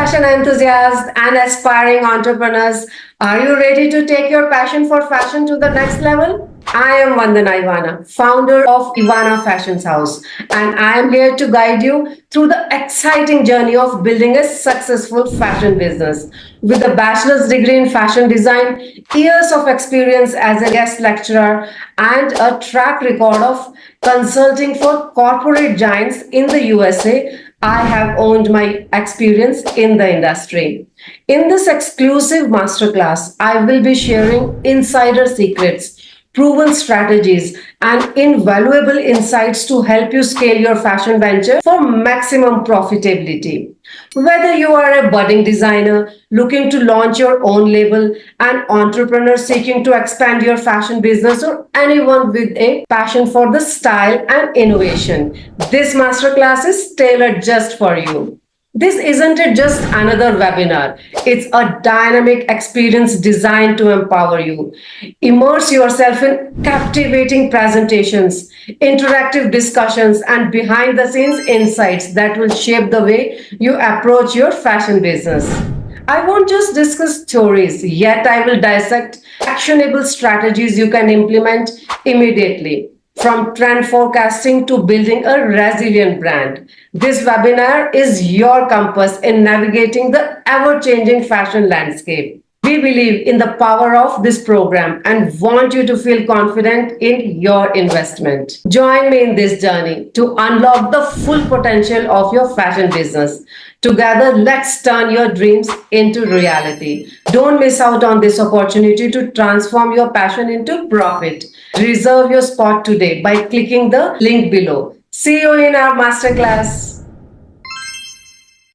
fashion enthusiasts and aspiring entrepreneurs. Are you ready to take your passion for fashion to the next level? I am Vandana Ivana, founder of Ivana Fashions House, and I am here to guide you through the exciting journey of building a successful fashion business. With a bachelor's degree in fashion design, years of experience as a guest lecturer, and a track record of consulting for corporate giants in the USA, I have owned my experience in the industry. In this exclusive masterclass, I will be sharing insider secrets, proven strategies, and invaluable insights to help you scale your fashion venture for maximum profitability. Whether you are a budding designer looking to launch your own label, an entrepreneur seeking to expand your fashion business, or anyone with a passion for the style and innovation, this masterclass is tailored just for you. This isn't just another webinar. It's a dynamic experience designed to empower you. Immerse yourself in captivating presentations, interactive discussions, and behind the scenes insights that will shape the way you approach your fashion business. I won't just discuss theories, yet I will dissect actionable strategies you can implement immediately. From trend forecasting to building a resilient brand, this webinar is your compass in navigating the ever changing fashion landscape. We believe in the power of this program and want you to feel confident in your investment. Join me in this journey to unlock the full potential of your fashion business. Together, let's turn your dreams into reality. Don't miss out on this opportunity to transform your passion into profit. Reserve your spot today by clicking the link below. See you in our masterclass.